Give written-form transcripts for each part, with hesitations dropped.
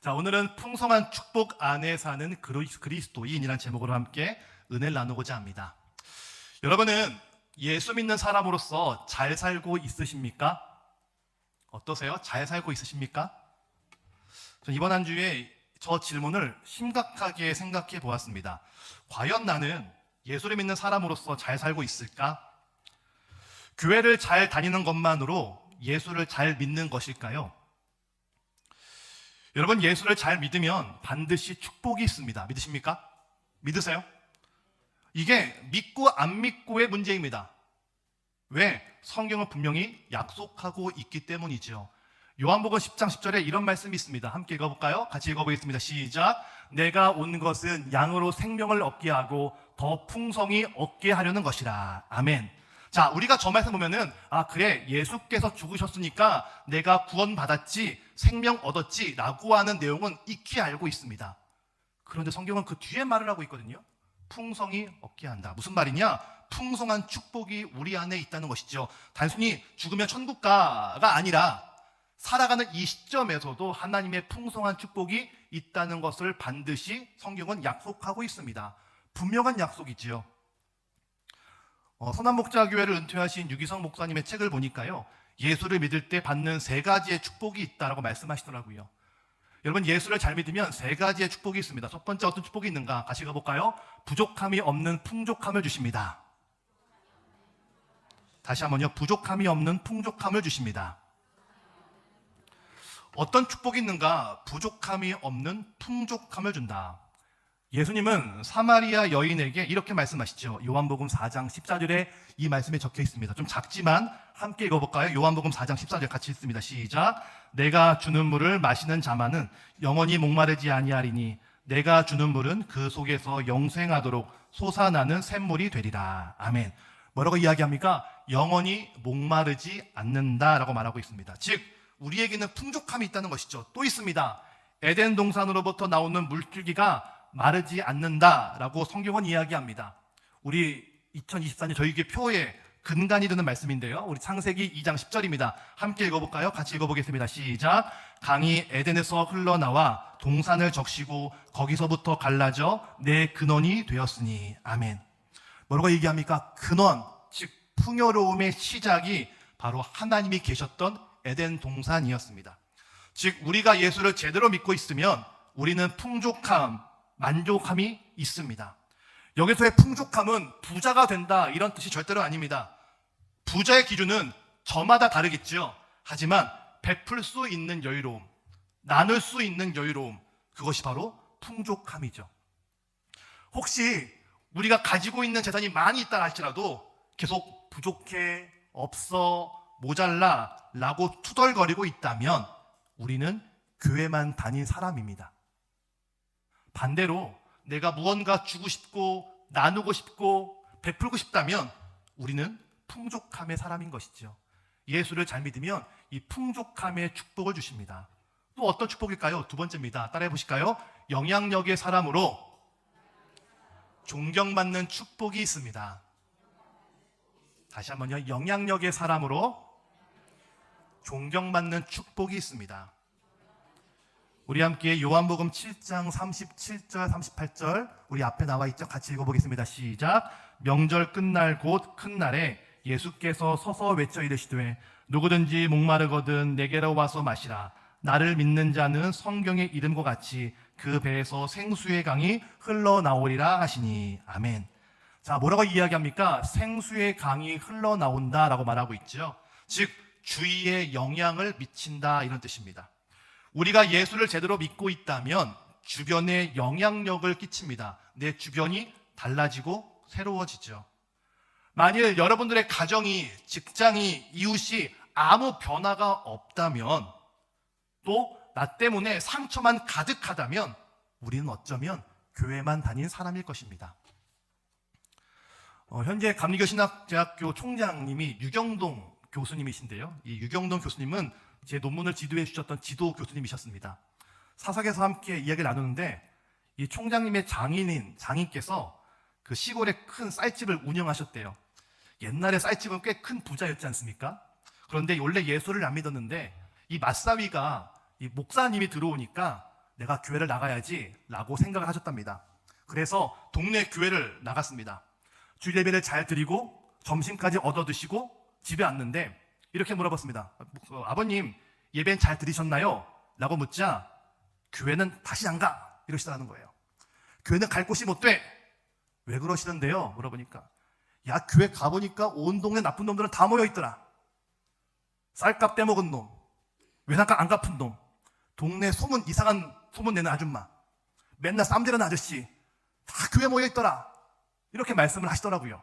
자, 오늘은 풍성한 축복 안에 사는 그리스도인이라는 제목으로 함께 은혜를 나누고자 합니다. 여러분은 예수 믿는 사람으로서 잘 살고 있으십니까? 어떠세요? 잘 살고 있으십니까? 이번 한 주에 저 질문을 심각하게 생각해 보았습니다. 과연 나는 예수를 믿는 사람으로서 잘 살고 있을까? 교회를 잘 다니는 것만으로 예수를 잘 믿는 것일까요? 여러분, 예수를 잘 믿으면 반드시 축복이 있습니다. 믿으십니까? 믿으세요? 이게 믿고 안 믿고의 문제입니다. 왜? 성경은 분명히 약속하고 있기 때문이죠. 요한복음 10장 10절에 이런 말씀이 있습니다. 함께 읽어볼까요? 같이 읽어보겠습니다. 시작. 내가 온 것은 양으로 생명을 얻게 하고 더 풍성히 얻게 하려는 것이라. 아멘. 자, 우리가 저 말씀 보면은 그래, 예수께서 죽으셨으니까 내가 구원받았지, 생명 얻었지 라고 하는 내용은 익히 알고 있습니다. 그런데 성경은 그 뒤에 말을 하고 있거든요. 풍성히 얻게 한다. 무슨 말이냐? 풍성한 축복이 우리 안에 있다는 것이죠. 단순히 죽으면 천국 가가 아니라 살아가는 이 시점에서도 하나님의 풍성한 축복이 있다는 것을 반드시 성경은 약속하고 있습니다. 분명한 약속이지요. 선한목자교회를 은퇴하신 유기성 목사님의 책을 보니까요, 예수를 믿을 때 받는 3가지의 축복이 있다라고 말씀하시더라고요. 여러분, 예수를 잘 믿으면 3가지의 축복이 있습니다. 첫 번째 어떤 축복이 있는가? 같이 가볼까요? 부족함이 없는 풍족함을 주십니다. 다시 한번요. 부족함이 없는 풍족함을 주십니다. 어떤 축복이 있는가? 부족함이 없는 풍족함을 준다. 예수님은 사마리아 여인에게 이렇게 말씀하시죠. 요한복음 4장 14절에 이 말씀이 적혀 있습니다. 좀 작지만 함께 읽어볼까요? 요한복음 4장 14절 같이 읽습니다. 시작. 내가 주는 물을 마시는 자만은 영원히 목마르지 아니하리니 내가 주는 물은 그 속에서 영생하도록 솟아나는 샘물이 되리라. 아멘. 뭐라고 이야기합니까? 영원히 목마르지 않는다라고 말하고 있습니다. 즉 우리에게는 풍족함이 있다는 것이죠. 또 있습니다. 에덴 동산으로부터 나오는 물줄기가 마르지 않는다라고 성경은 이야기합니다. 우리 2024년 저희에게 표에 근간이 되는 말씀인데요. 우리 창세기 2장 10절입니다. 함께 읽어볼까요? 같이 읽어보겠습니다. 시작. 강이 에덴에서 흘러나와 동산을 적시고 거기서부터 갈라져 내 근원이 되었으니. 아멘. 뭐라고 얘기합니까? 근원, 즉 풍요로움의 시작이 바로 하나님이 계셨던 에덴 동산이었습니다. 즉 우리가 예수를 제대로 믿고 있으면 우리는 풍족함, 만족함이 있습니다. 여기서의 풍족함은 부자가 된다 이런 뜻이 절대로 아닙니다. 부자의 기준은 저마다 다르겠죠. 하지만 베풀 수 있는 여유로움, 나눌 수 있는 여유로움, 그것이 바로 풍족함이죠. 혹시 우리가 가지고 있는 재산이 많이 있다 할지라도 계속 부족해, 없어, 모자라 라고 투덜거리고 있다면 우리는 교회만 다닌 사람입니다. 반대로 내가 무언가 주고 싶고 나누고 싶고 베풀고 싶다면 우리는 풍족함의 사람인 것이죠. 예수를 잘 믿으면 이 풍족함의 축복을 주십니다. 또 어떤 축복일까요? 2번째입니다. 따라해 보실까요? 영향력의 사람으로 존경받는 축복이 있습니다. 다시 한번요. 영향력의 사람으로 존경받는 축복이 있습니다. 우리 함께 요한복음 7장 37절 38절 우리 앞에 나와 있죠. 같이 읽어보겠습니다. 시작. 명절 끝날 곧 큰 날에 예수께서 서서 외쳐 이르시되 누구든지 목마르거든 내게로 와서 마시라. 나를 믿는 자는 성경의 이름과 같이 그 배에서 생수의 강이 흘러나오리라 하시니. 아멘. 자, 뭐라고 이야기합니까? 생수의 강이 흘러나온다라고 말하고 있죠. 즉 주위에 영향을 미친다 이런 뜻입니다. 우리가 예수를 제대로 믿고 있다면 주변에 영향력을 끼칩니다. 내 주변이 달라지고 새로워지죠. 만일 여러분들의 가정이, 직장이, 이웃이 아무 변화가 없다면, 또 나 때문에 상처만 가득하다면 우리는 어쩌면 교회만 다닌 사람일 것입니다. 현재 감리교신학대학교 총장님이 유경동 교수님이신데요. 이 유경동 교수님은 제 논문을 지도해 주셨던 지도 교수님이셨습니다. 사석에서 함께 이야기를 나누는데 이 총장님의 장인께서 그 시골에 큰 쌀집을 운영하셨대요. 옛날에 쌀집은 꽤 큰 부자였지 않습니까? 그런데 원래 예수를 안 믿었는데 이 맞사위가 이 목사님이 들어오니까 내가 교회를 나가야지 라고 생각을 하셨답니다. 그래서 동네 교회를 나갔습니다. 주일 예배를 잘 드리고 점심까지 얻어 드시고 집에 왔는데 이렇게 물어봤습니다. 아버님, 예배는 잘 드리셨나요? 라고 묻자 교회는 다시 안 가 이러시다는 거예요. 교회는 갈 곳이 못 돼. 왜 그러시는데요? 물어보니까 야, 교회 가보니까 온 동네 나쁜 놈들은 다 모여있더라. 쌀값 떼먹은 놈, 외상값 안 갚은 놈, 동네 소문 이상한 소문 내는 아줌마, 맨날 쌈지르는 아저씨 다 교회 모여있더라. 이렇게 말씀을 하시더라고요.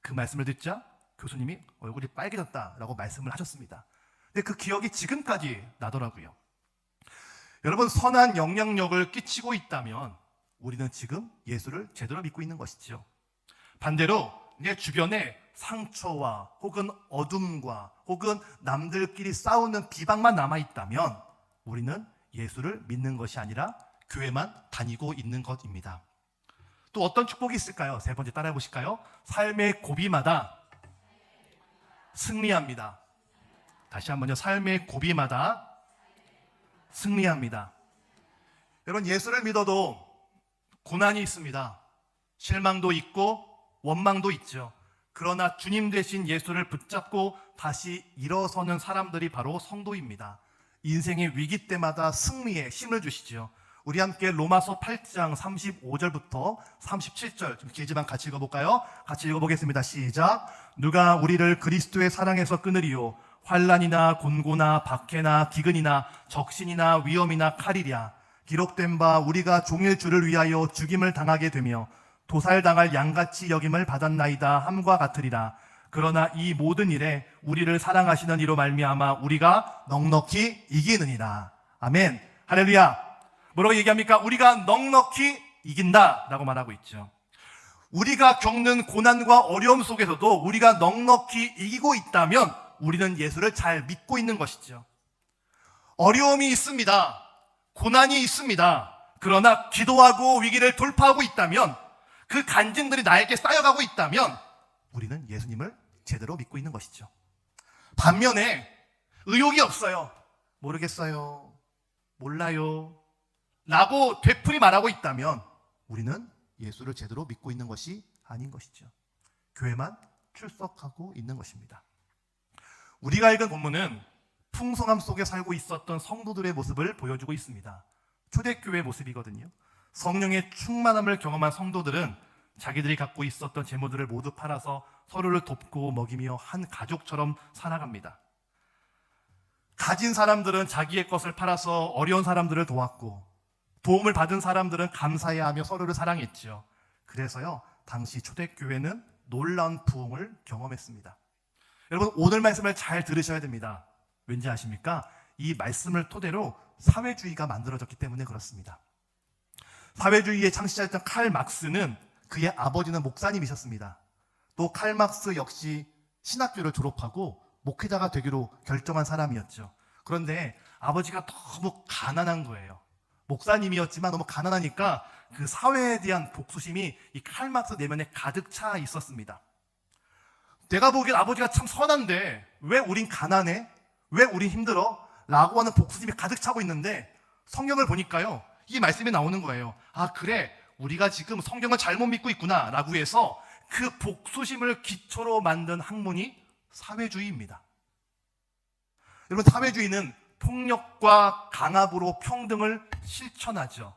그 말씀을 듣자 교수님이 얼굴이 빨개졌다라고 말씀을 하셨습니다. 근데 그 기억이 지금까지 나더라고요. 여러분, 선한 영향력을 끼치고 있다면 우리는 지금 예수를 제대로 믿고 있는 것이죠. 반대로 내 주변에 상처와 혹은 어둠과 혹은 남들끼리 싸우는 비방만 남아있다면 우리는 예수를 믿는 것이 아니라 교회만 다니고 있는 것입니다. 또 어떤 축복이 있을까요? 세 번째 따라해 보실까요? 삶의 고비마다 승리합니다. 다시 한번요. 삶의 고비마다 승리합니다. 여러분, 예수를 믿어도 고난이 있습니다. 실망도 있고 원망도 있죠. 그러나 주님 대신 예수를 붙잡고 다시 일어서는 사람들이 바로 성도입니다. 인생의 위기 때마다 승리에 힘을 주시죠. 우리 함께 로마서 8장 35절부터 37절, 좀 길지만 같이 읽어볼까요? 같이 읽어보겠습니다. 시작. 누가 우리를 그리스도의 사랑에서 끊으리요? 환난이나 곤고나 박해나 기근이나 적신이나 위험이나 칼이랴. 기록된 바 우리가 종일 주를 위하여 죽임을 당하게 되며 도살당할 양같이 여김을 받았나이다 함과 같으리라. 그러나 이 모든 일에 우리를 사랑하시는 이로 말미암아 우리가 넉넉히 이기느니라. 아멘. 할렐루야. 뭐라고 얘기합니까? 우리가 넉넉히 이긴다라고 말하고 있죠. 우리가 겪는 고난과 어려움 속에서도 우리가 넉넉히 이기고 있다면 우리는 예수를 잘 믿고 있는 것이죠. 어려움이 있습니다. 고난이 있습니다. 그러나 기도하고 위기를 돌파하고 있다면, 그 간증들이 나에게 쌓여가고 있다면 우리는 예수님을 제대로 믿고 있는 것이죠. 반면에 의욕이 없어요. 모르겠어요. 몰라요. 라고 되풀이 말하고 있다면 우리는 예수를 제대로 믿고 있는 것이 아닌 것이죠. 교회만 출석하고 있는 것입니다. 우리가 읽은 본문은 풍성함 속에 살고 있었던 성도들의 모습을 보여주고 있습니다. 초대교회 모습이거든요. 성령의 충만함을 경험한 성도들은 자기들이 갖고 있었던 재물들을 모두 팔아서 서로를 돕고 먹이며 한 가족처럼 살아갑니다. 가진 사람들은 자기의 것을 팔아서 어려운 사람들을 도왔고, 도움을 받은 사람들은 감사해하며 서로를 사랑했죠. 그래서요, 당시 초대교회는 놀라운 부흥을 경험했습니다. 여러분, 오늘 말씀을 잘 들으셔야 됩니다. 왠지 아십니까? 이 말씀을 토대로 사회주의가 만들어졌기 때문에 그렇습니다. 사회주의의 창시자였던 칼 막스는 그의 아버지는 목사님이셨습니다. 또 칼 막스 역시 신학교를 졸업하고 목회자가 되기로 결정한 사람이었죠. 그런데 아버지가 너무 가난한 거예요. 목사님이었지만 너무 가난하니까 그 사회에 대한 복수심이 이 칼 막스 내면에 가득 차 있었습니다. 내가 보기엔 아버지가 참 선한데 왜 우린 가난해? 왜 우린 힘들어? 라고 하는 복수심이 가득 차고 있는데 성경을 보니까요, 이 말씀이 나오는 거예요. 아, 그래, 우리가 지금 성경을 잘못 믿고 있구나 라고 해서 그 복수심을 기초로 만든 학문이 사회주의입니다. 여러분, 사회주의는 폭력과 강압으로 평등을 실천하죠.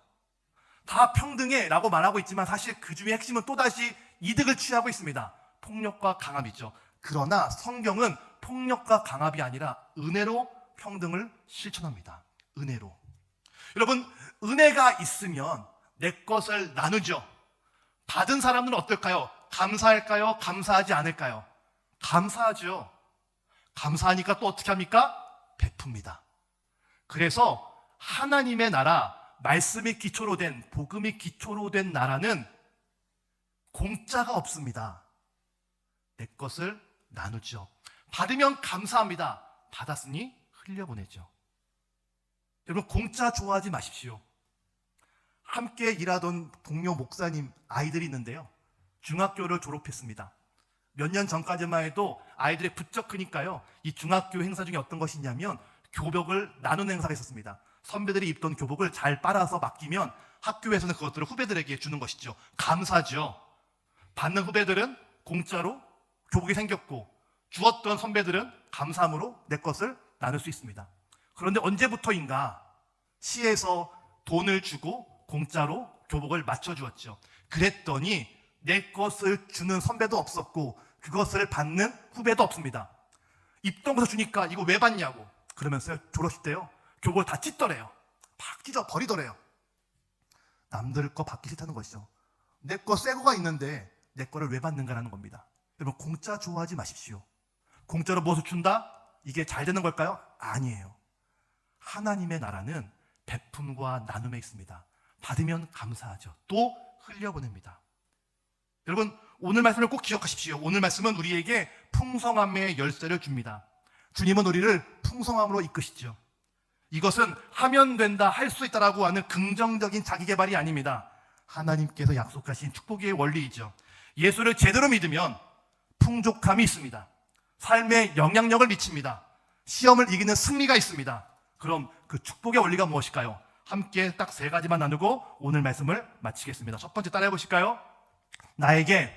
다 평등해 라고 말하고 있지만 사실 그 중에 핵심은 또다시 이득을 취하고 있습니다. 폭력과 강압이죠. 그러나 성경은 폭력과 강압이 아니라 은혜로 평등을 실천합니다. 은혜로. 여러분, 은혜가 있으면 내 것을 나누죠. 받은 사람들은 어떨까요? 감사할까요? 감사하지 않을까요? 감사하죠. 감사하니까 또 어떻게 합니까? 베풉니다. 그래서 하나님의 나라, 말씀이 기초로 된, 복음이 기초로 된 나라는 공짜가 없습니다. 내 것을 나누죠. 받으면 감사합니다. 받았으니 흘려보내죠. 여러분, 공짜 좋아하지 마십시오. 함께 일하던 동료 목사님 아이들이 있는데요, 중학교를 졸업했습니다. 몇 년 전까지만 해도 아이들이 부쩍 크니까요, 이 중학교 행사 중에 어떤 것이 있냐면 교복을 나누는 행사가 있었습니다. 선배들이 입던 교복을 잘 빨아서 맡기면 학교에서는 그것들을 후배들에게 주는 것이죠. 감사죠. 받는 후배들은 공짜로 교복이 생겼고 주었던 선배들은 감사함으로 내 것을 나눌 수 있습니다. 그런데 언제부터인가 시에서 돈을 주고 공짜로 교복을 맞춰주었죠. 그랬더니 내 것을 주는 선배도 없었고 그것을 받는 후배도 없습니다. 입던 것을 주니까 이거 왜 받냐고 그러면서 졸업식 때요 교복을 다 찢더래요. 막 찢어 버리더래요. 남들 거 받기 싫다는 것이죠. 내 거 새 거가 있는데 내 거를 왜 받는가라는 겁니다. 여러분 공짜 좋아하지 마십시오. 공짜로 무엇을 준다? 이게 잘 되는 걸까요? 아니에요. 하나님의 나라는 베품과 나눔에 있습니다. 받으면 감사하죠. 또 흘려보냅니다. 여러분 오늘 말씀을 꼭 기억하십시오. 오늘 말씀은 우리에게 풍성함의 열쇠를 줍니다. 주님은 우리를 풍성함으로 이끄시죠. 이것은 하면 된다, 할 수 있다라고 하는 긍정적인 자기개발이 아닙니다. 하나님께서 약속하신 축복의 원리이죠. 예수를 제대로 믿으면 풍족함이 있습니다. 삶에 영향력을 미칩니다. 시험을 이기는 승리가 있습니다. 그럼 그 축복의 원리가 무엇일까요? 함께 딱 세 가지만 나누고 오늘 말씀을 마치겠습니다. 첫 번째 따라해 보실까요? 나에게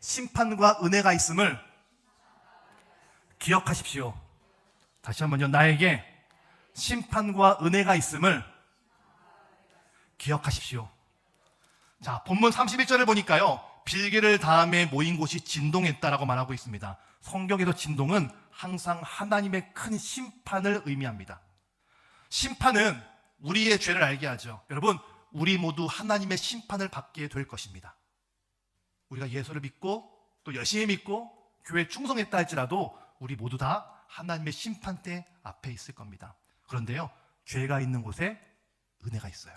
심판과 은혜가 있음을 기억하십시오. 다시 한번요. 나에게 심판과 은혜가 있음을 기억하십시오. 자, 본문 31절을 보니까요. 빌개를 다음에 모인 곳이 진동했다라고 말하고 있습니다. 성경에서 진동은 항상 하나님의 큰 심판을 의미합니다. 심판은 우리의 죄를 알게 하죠. 여러분, 우리 모두 하나님의 심판을 받게 될 것입니다. 우리가 예수를 믿고 또 열심히 믿고 교회에 충성했다 할지라도 우리 모두 다 하나님의 심판대 앞에 있을 겁니다. 그런데요, 죄가 있는 곳에 은혜가 있어요.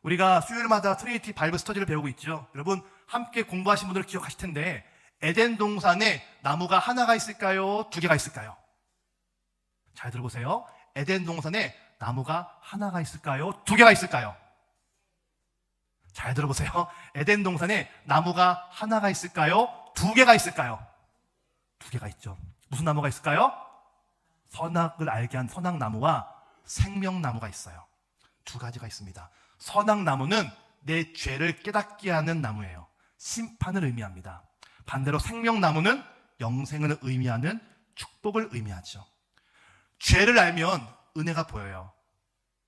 우리가 수요일마다 트리니티 바이블 스터디를 배우고 있죠. 여러분 함께 공부하신 분들 기억하실 텐데 에덴 동산에 나무가 하나가 있을까요? 두 개가 있을까요? 잘 들어보세요. 에덴 동산에 나무가 하나가 있을까요? 두 개가 있을까요? 잘 들어보세요. 에덴 동산에 나무가 하나가 있을까요? 두 개가 있을까요? 두 개가 있죠. 무슨 나무가 있을까요? 선악을 알게 한 선악나무와 생명나무가 있어요. 두 가지가 있습니다. 선악나무는 내 죄를 깨닫게 하는 나무예요. 심판을 의미합니다. 반대로 생명나무는 영생을 의미하는 축복을 의미하죠. 죄를 알면 은혜가 보여요.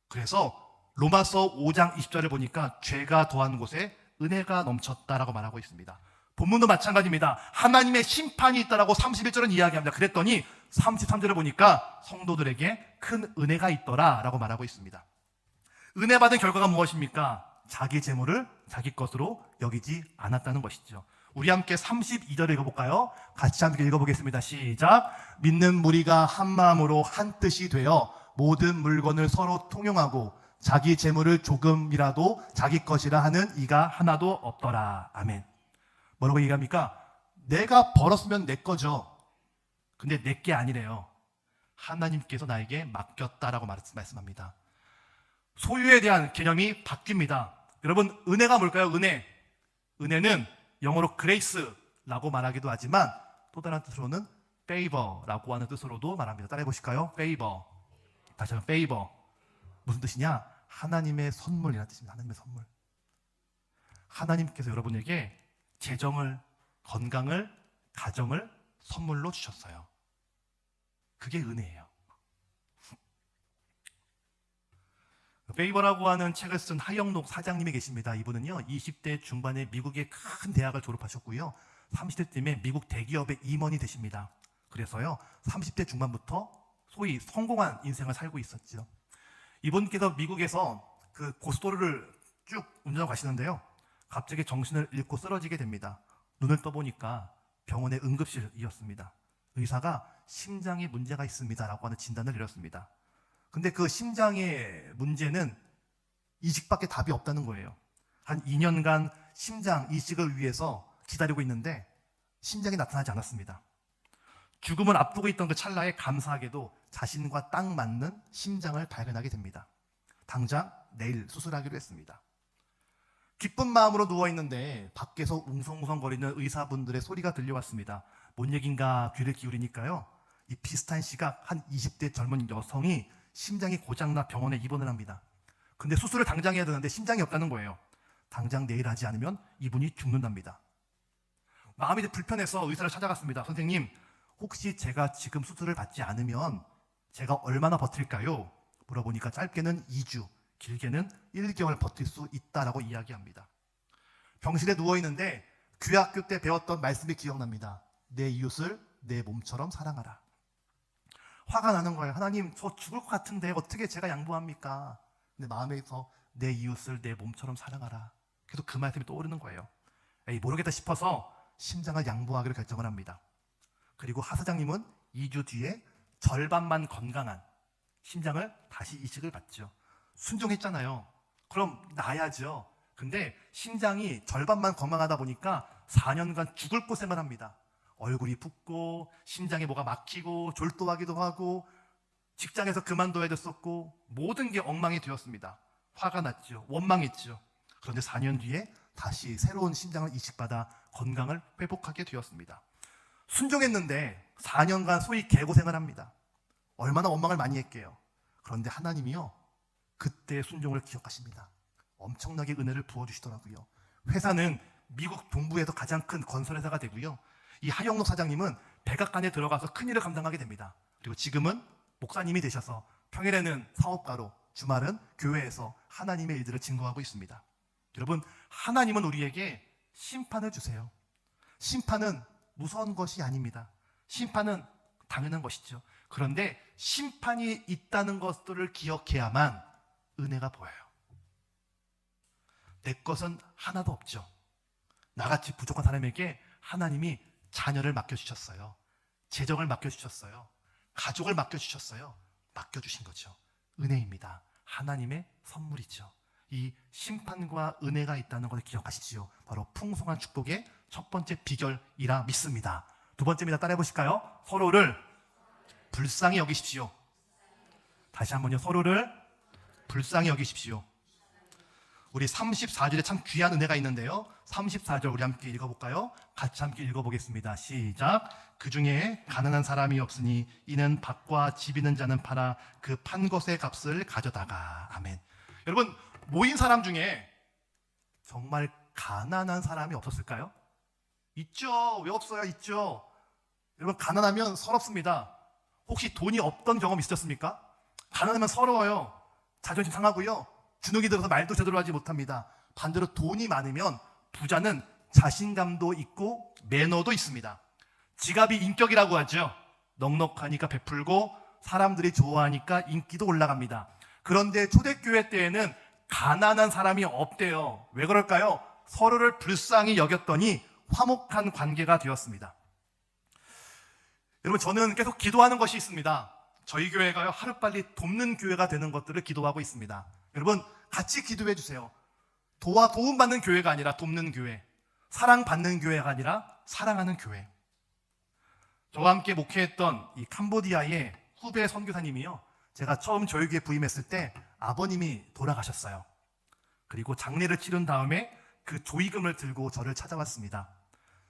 그래서 로마서 5장 20절을 보니까 죄가 더한 곳에 은혜가 넘쳤다라고 말하고 있습니다. 본문도 마찬가지입니다. 하나님의 심판이 있다라고 31절은 이야기합니다. 그랬더니 33절을 보니까 성도들에게 큰 은혜가 있더라라고 말하고 있습니다. 은혜 받은 결과가 무엇입니까? 자기 재물을 자기 것으로 여기지 않았다는 것이죠. 우리 함께 32절을 읽어볼까요? 같이 함께 읽어보겠습니다. 시작. 믿는 무리가 한 마음으로 한 뜻이 되어 모든 물건을 서로 통용하고 자기 재물을 조금이라도 자기 것이라 하는 이가 하나도 없더라. 아멘. 뭐라고 얘기합니까? 내가 벌었으면 내 거죠. 근데 내 게 아니래요. 하나님께서 나에게 맡겼다라고 말씀합니다. 소유에 대한 개념이 바뀝니다. 여러분, 은혜가 뭘까요? 은혜는 영어로 grace라고 말하기도 하지만 또 다른 뜻으로는 favor라고 하는 뜻으로도 말합니다. 따라해 보실까요? favor. 다시 한번 favor. 무슨 뜻이냐? 하나님의 선물이라는 뜻입니다. 하나님의 선물. 하나님께서 여러분에게 재정을, 건강을, 가정을 선물로 주셨어요. 그게 은혜예요. 페이버라고 하는 책을 쓴 하영록 사장님이 계십니다. 이분은요 20대 중반에 미국의 큰 대학을 졸업하셨고요 30대쯤에 미국 대기업의 임원이 되십니다. 그래서요 30대 중반부터 소위 성공한 인생을 살고 있었죠. 이분께서 미국에서 그 고속도로를 쭉 운전하고 가시는데요 갑자기 정신을 잃고 쓰러지게 됩니다. 눈을 떠보니까 병원의 응급실이었습니다. 의사가 심장에 문제가 있습니다 라고 하는 진단을 내렸습니다. 근데 그 심장의 문제는 이식밖에 답이 없다는 거예요. 한 2년간 심장 이식을 위해서 기다리고 있는데 심장이 나타나지 않았습니다. 죽음을 앞두고 있던 그 찰나에 감사하게도 자신과 딱 맞는 심장을 발견하게 됩니다. 당장 내일 수술하기로 했습니다. 기쁜 마음으로 누워있는데 밖에서 웅성웅성거리는 의사분들의 소리가 들려왔습니다. 뭔 얘긴가 귀를 기울이니까요 이 비슷한 시각 한 20대 젊은 여성이 심장이 고장나 병원에 입원을 합니다. 근데 수술을 당장 해야 되는데 심장이 없다는 거예요. 당장 내일 하지 않으면 이분이 죽는답니다. 마음이 불편해서 의사를 찾아갔습니다. 선생님, 혹시 제가 지금 수술을 받지 않으면 제가 얼마나 버틸까요? 물어보니까 짧게는 2주, 길게는 1개월 버틸 수 있다라고 이야기합니다. 병실에 누워있는데 귀학교 때 배웠던 말씀이 기억납니다. 내 이웃을 내 몸처럼 사랑하라. 화가 나는 거예요. 하나님, 저 죽을 것 같은데 어떻게 제가 양보합니까? 근데 마음에서 내 이웃을 내 몸처럼 사랑하라. 계속 그 말씀이 떠오르는 거예요. 에이, 모르겠다 싶어서 심장을 양보하기로 결정을 합니다. 그리고 하 사장님은 2주 뒤에 절반만 건강한 심장을 다시 이식을 받죠. 순종했잖아요. 그럼 나야죠. 근데 심장이 절반만 건강하다 보니까 4년간 죽을 고생을 합니다. 얼굴이 붓고 심장에 뭐가 막히고 졸도하기도 하고 직장에서 그만둬야 됐었고 모든 게 엉망이 되었습니다. 화가 났죠. 원망했죠. 그런데 4년 뒤에 다시 새로운 심장을 이식받아 건강을 회복하게 되었습니다. 순종했는데 4년간 소위 개고생을 합니다. 얼마나 원망을 많이 했게요. 그런데 하나님이요, 그때 순종을 기억하십니다. 엄청나게 은혜를 부어주시더라고요. 회사는 미국 동부에서 가장 큰 건설회사가 되고요. 이 하영록 사장님은 백악관에 들어가서 큰일을 감당하게 됩니다. 그리고 지금은 목사님이 되셔서 평일에는 사업가로, 주말은 교회에서 하나님의 일들을 증거하고 있습니다. 여러분, 하나님은 우리에게 심판을 주세요. 심판은 무서운 것이 아닙니다. 심판은 당연한 것이죠. 그런데 심판이 있다는 것들을 기억해야만 은혜가 보여요. 내 것은 하나도 없죠. 나같이 부족한 사람에게 하나님이 자녀를 맡겨주셨어요. 재정을 맡겨주셨어요. 가족을 맡겨주셨어요. 맡겨주신 거죠. 은혜입니다. 하나님의 선물이죠. 이 심판과 은혜가 있다는 것을 기억하시지요. 바로 풍성한 축복의 첫 번째 비결이라 믿습니다. 두 번째입니다. 따라해 보실까요? 서로를 불쌍히 여기십시오. 다시 한번요. 서로를 불쌍히 여기십시오. 우리 34절에 참 귀한 은혜가 있는데요. 34절 우리 함께 읽어볼까요? 같이 함께 읽어보겠습니다. 시작. 그 중에 가난한 사람이 없으니 이는 밭과 집 있는 자는 팔아 그 판 것의 값을 가져다가. 아멘. 여러분, 모인 사람 중에 정말 가난한 사람이 없었을까요? 있죠. 왜 없어요? 있죠. 여러분, 가난하면 서럽습니다. 혹시 돈이 없던 경험 있으셨습니까? 가난하면 서러워요. 자존심 상하고요. 주눅이 들어서 말도 제대로 하지 못합니다. 반대로 돈이 많으면 부자는 자신감도 있고 매너도 있습니다. 지갑이 인격이라고 하죠. 넉넉하니까 베풀고 사람들이 좋아하니까 인기도 올라갑니다. 그런데 초대교회 때에는 가난한 사람이 없대요. 왜 그럴까요? 서로를 불쌍히 여겼더니 화목한 관계가 되었습니다. 여러분, 저는 계속 기도하는 것이 있습니다. 저희 교회가요, 하루빨리 돕는 교회가 되는 것들을 기도하고 있습니다. 여러분, 같이 기도해 주세요. 도움받는 교회가 아니라 돕는 교회, 사랑받는 교회가 아니라 사랑하는 교회. 저와 함께 목회했던 이 캄보디아의 후배 선교사님이요, 제가 처음 저희 교회에 부임했을 때 아버님이 돌아가셨어요. 그리고 장례를 치른 다음에 그 조의금을 들고 저를 찾아왔습니다.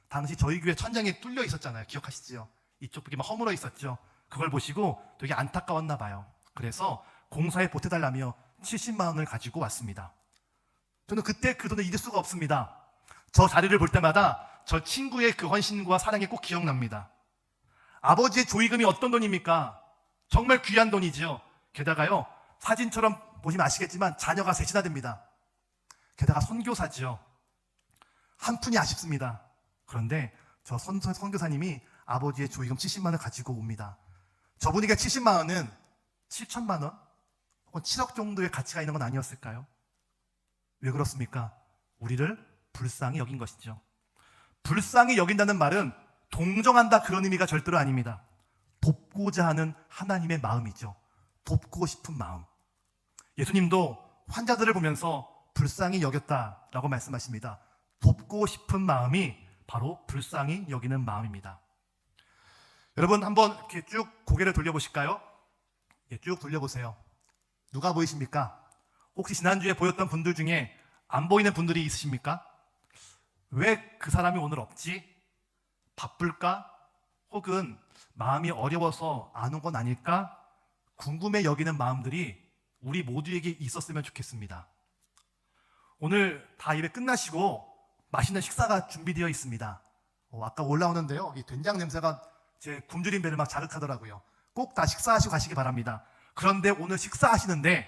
당시 저희 교회 천장이 뚫려 있었잖아요. 기억하시죠? 이쪽 부분이 막 허물어 있었죠. 그걸 보시고 되게 안타까웠나 봐요. 그래서 공사에 보태달라며 70만 원을 가지고 왔습니다. 저는 그때 그 돈을 잊을 수가 없습니다. 저 자리를 볼 때마다 저 친구의 그 헌신과 사랑이 꼭 기억납니다. 아버지의 조의금이 어떤 돈입니까? 정말 귀한 돈이죠. 게다가요, 사진처럼 보시면 아시겠지만 자녀가 셋이나 됩니다. 게다가 선교사죠. 한 푼이 아쉽습니다. 그런데 저 선교사님이 아버지의 조의금 70만 원을 가지고 옵니다. 저분에게 70만 원은 7천만 원? 혹은 7억 정도의 가치가 있는 건 아니었을까요? 왜 그렇습니까? 우리를 불쌍히 여긴 것이죠. 불쌍히 여긴다는 말은 동정한다 그런 의미가 절대로 아닙니다. 돕고자 하는 하나님의 마음이죠. 돕고 싶은 마음. 예수님도 환자들을 보면서 불쌍히 여겼다라고 말씀하십니다. 돕고 싶은 마음이 바로 불쌍히 여기는 마음입니다. 여러분, 한번 이렇게 쭉 고개를 돌려보실까요? 예, 쭉 돌려보세요. 누가 보이십니까? 혹시 지난주에 보였던 분들 중에 안 보이는 분들이 있으십니까? 왜 그 사람이 오늘 없지? 바쁠까? 혹은 마음이 어려워서 안 온 건 아닐까? 궁금해 여기는 마음들이 우리 모두에게 있었으면 좋겠습니다. 오늘 다 예배 끝나시고 맛있는 식사가 준비되어 있습니다. 아까 올라오는데요, 이 된장 냄새가 제 굶주린 배를 막 자극하더라고요. 꼭 다 식사하시고 가시기 바랍니다. 그런데 오늘 식사하시는데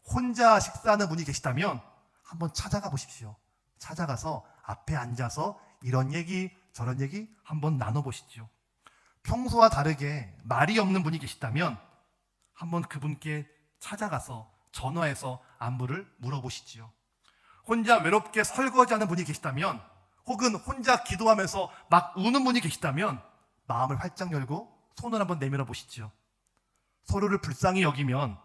혼자 식사하는 분이 계시다면 한번 찾아가 보십시오. 찾아가서 앞에 앉아서 이런 얘기 저런 얘기 한번 나눠보시죠. 평소와 다르게 말이 없는 분이 계시다면 한번 그분께 찾아가서 전화해서 안부를 물어보시지요. 혼자 외롭게 설거지하는 분이 계시다면, 혹은 혼자 기도하면서 막 우는 분이 계시다면 마음을 활짝 열고 손을 한번 내밀어 보시죠. 서로를 불쌍히 여기면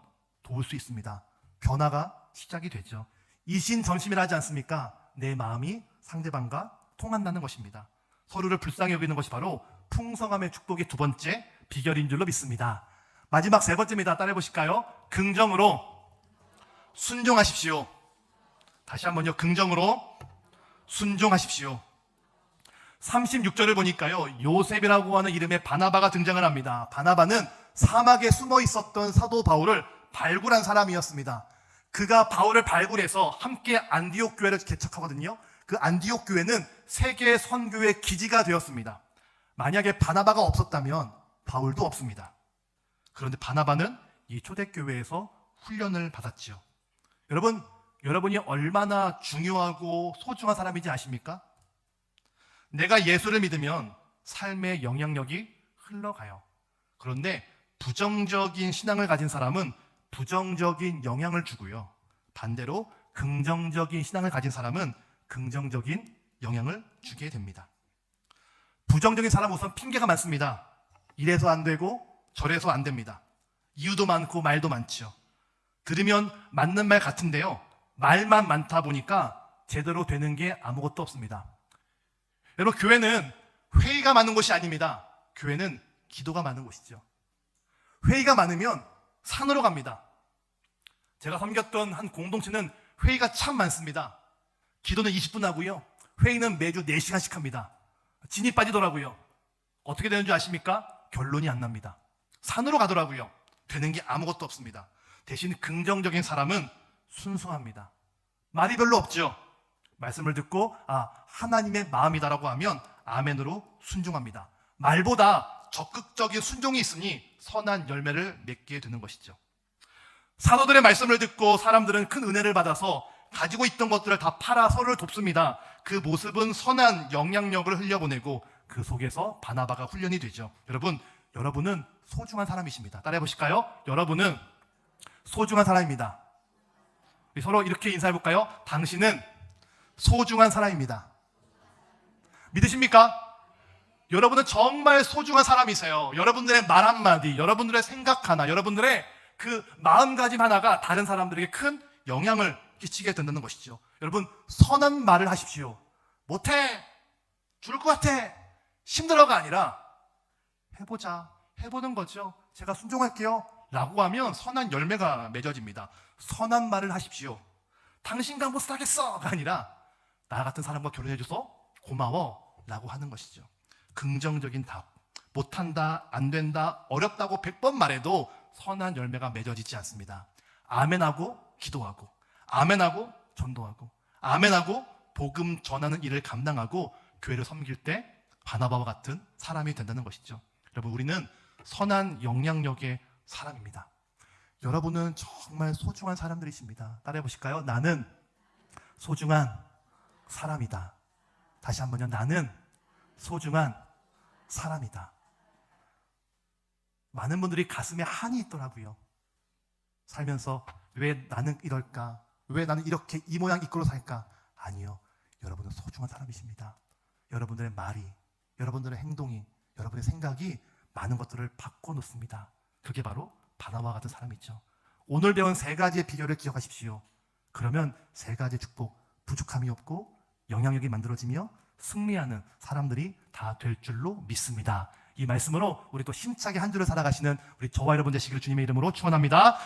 도울 수 있습니다. 변화가 시작이 되죠. 이신전심이라 하지 않습니까? 내 마음이 상대방과 통한다는 것입니다. 서로를 불쌍히 여기는 것이 바로 풍성함의 축복의 두 번째 비결인 줄로 믿습니다. 마지막 세 번째입니다. 따라해 보실까요? 긍정으로 순종하십시오. 다시 한번요. 긍정으로 순종하십시오. 36절을 보니까요, 요셉이라고 하는 이름의 바나바가 등장을 합니다. 바나바는 사막에 숨어 있었던 사도 바울을 발굴한 사람이었습니다. 그가 바울을 발굴해서 함께 안디옥 교회를 개척하거든요. 그 안디옥 교회는 세계 선교의 기지가 되었습니다. 만약에 바나바가 없었다면 바울도 없습니다. 그런데 바나바는 이 초대교회에서 훈련을 받았지요. 여러분이 얼마나 중요하고 소중한 사람인지 아십니까? 내가 예수를 믿으면 삶의 영향력이 흘러가요. 그런데 부정적인 신앙을 가진 사람은 부정적인 영향을 주고요. 반대로 긍정적인 신앙을 가진 사람은 긍정적인 영향을 주게 됩니다. 부정적인 사람은 우선 핑계가 많습니다. 이래서 안 되고 저래서 안 됩니다. 이유도 많고 말도 많죠. 들으면 맞는 말 같은데요, 말만 많다 보니까 제대로 되는 게 아무것도 없습니다. 여러분, 교회는 회의가 많은 곳이 아닙니다. 교회는 기도가 많은 곳이죠. 회의가 많으면 산으로 갑니다. 제가 섬겼던 한 공동체는 회의가 참 많습니다. 기도는 20분 하고요, 회의는 매주 4시간씩 합니다. 진이 빠지더라고요. 어떻게 되는 줄 아십니까? 결론이 안 납니다. 산으로 가더라고요. 되는 게 아무것도 없습니다. 대신 긍정적인 사람은 순수합니다. 말이 별로 없죠. 말씀을 듣고 하나님의 마음이다라고 하면 아멘으로 순종합니다. 말보다 적극적인 순종이 있으니 선한 열매를 맺게 되는 것이죠. 사도들의 말씀을 듣고 사람들은 큰 은혜를 받아서 가지고 있던 것들을 다 팔아 서로를 돕습니다. 그 모습은 선한 영향력을 흘려보내고 그 속에서 바나바가 훈련이 되죠. 여러분은 소중한 사람이십니다. 따라해 보실까요? 여러분은 소중한 사람입니다. 우리 서로 이렇게 인사해 볼까요? 당신은 소중한 사람입니다. 믿으십니까? 여러분은 정말 소중한 사람이세요. 여러분들의 말 한마디, 여러분들의 생각 하나, 여러분들의 그 마음가짐 하나가 다른 사람들에게 큰 영향을 끼치게 된다는 것이죠. 여러분, 선한 말을 하십시오. 못해, 죽을 것 같아, 힘들어가 아니라 해보는 거죠. 제가 순종할게요 라고 하면 선한 열매가 맺어집니다. 선한 말을 하십시오. 당신과 무슨 하겠어가 아니라 나 같은 사람과 결혼해줘서 고마워 라고 하는 것이죠. 긍정적인 답. 못한다, 안 된다, 어렵다고 100번 말해도 선한 열매가 맺어지지 않습니다. 아멘하고 기도하고, 아멘하고 전도하고, 아멘하고 복음 전하는 일을 감당하고 교회를 섬길 때 바나바와 같은 사람이 된다는 것이죠. 여러분, 우리는 선한 영향력의 사람입니다. 여러분은 정말 소중한 사람들이십니다. 따라해 보실까요? 나는 소중한 사람이다. 다시 한번요. 나는 소중한 사람이다. 많은 분들이 가슴에 한이 있더라고요. 살면서 왜 나는 이럴까? 왜 나는 이렇게 이 모양 이꼴로 살까? 아니요. 여러분은 소중한 사람이십니다. 여러분들의 말이, 여러분들의 행동이, 여러분의 생각이 많은 것들을 바꿔놓습니다. 그게 바로 바나바와 같은 사람이죠. 오늘 배운 3가지의 비결을 기억하십시오. 그러면 3가지의 축복, 부족함이 없고 영향력이 만들어지며 승리하는 사람들이 다 될 줄로 믿습니다. 이 말씀으로 우리 또 힘차게 한 주를 살아가시는 우리 저와 여러분 되시기를 주님의 이름으로 축원합니다.